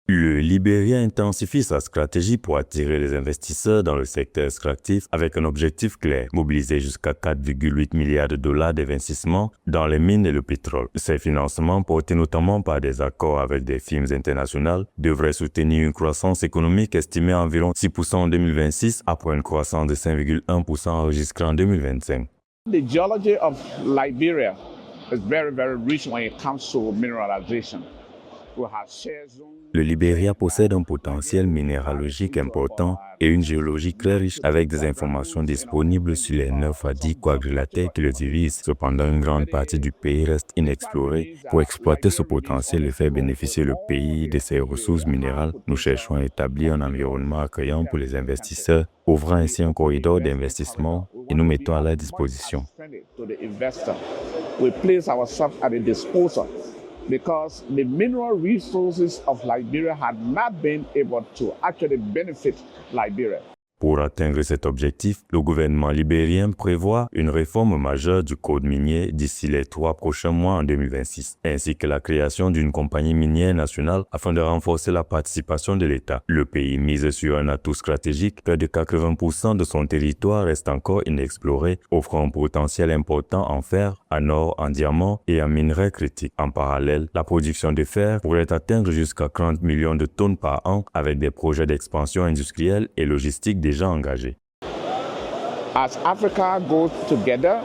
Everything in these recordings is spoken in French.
Le Libéria intensifie sa stratégie pour attirer les investisseurs dans le secteur extractif avec un objectif clair, mobiliser jusqu'à 4,8 milliards de dollars d'investissement dans les mines et le pétrole. Ces financements, portés notamment par des accords avec des firmes internationales, devraient soutenir une croissance économique estimée à environ 6% en 2026 après une croissance de 5,1% enregistrée en 2025. The geology of Liberia is very, very rich when it comes to mineralization. Le Libéria possède un potentiel minéralogique important et une géologie très riche avec des informations disponibles sur les 9 à 10 quadrilatères qui le divisent. Cependant, une grande partie du pays reste inexplorée. Pour exploiter ce potentiel et faire bénéficier le pays de ses ressources minérales, nous cherchons à établir un environnement accueillant pour les investisseurs, ouvrant ainsi un corridor d'investissement et nous mettons à leur disposition. Because the mineral resources of Liberia had not been able to actually benefit Liberia. Pour atteindre cet objectif, le gouvernement libérien prévoit une réforme majeure du code minier d'ici les 3 prochains mois en 2026, ainsi que la création d'une compagnie minière nationale afin de renforcer la participation de l'État. Le pays mise sur un atout stratégique, près de 80% de son territoire reste encore inexploré, offrant un potentiel important en fer, en or, en diamant et en minerais critiques. En parallèle, la production de fer pourrait atteindre jusqu'à 30 millions de tonnes par an avec des projets d'expansion industrielle et logistique déjà engagés. As Africa goes together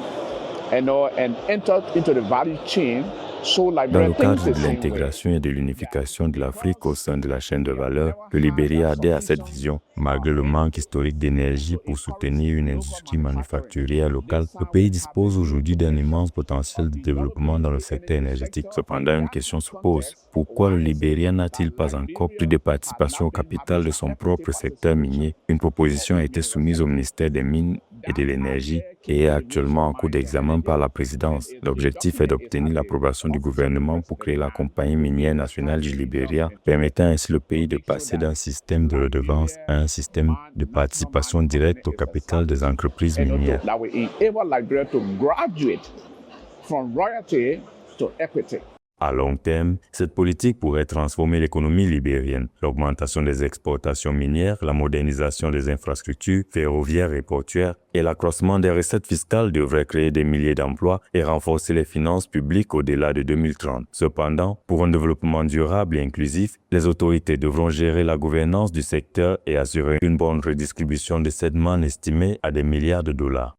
and enters into the value chain, dans le cadre de l'intégration et de l'unification de l'Afrique au sein de la chaîne de valeur, le Libéria adhère à cette vision. Malgré le manque historique d'énergie pour soutenir une industrie manufacturière locale, le pays dispose aujourd'hui d'un immense potentiel de développement dans le secteur énergétique. Cependant, une question se pose. Pourquoi le Libéria n'a-t-il pas encore plus de participation au capital de son propre secteur minier? Une proposition a été soumise au ministère des Mines et de l'Énergie et est actuellement en cours d'examen par la présidence. L'objectif est d'obtenir l'approbation du gouvernement pour créer la compagnie minière nationale du Libéria, permettant ainsi le pays de passer d'un système de redevance à un système de participation directe au capital des entreprises minières. À long terme, cette politique pourrait transformer l'économie libérienne. L'augmentation des exportations minières, la modernisation des infrastructures ferroviaires et portuaires et l'accroissement des recettes fiscales devraient créer des milliers d'emplois et renforcer les finances publiques au-delà de 2030. Cependant, pour un développement durable et inclusif, les autorités devront gérer la gouvernance du secteur et assurer une bonne redistribution de cette manne estimée à des milliards de dollars.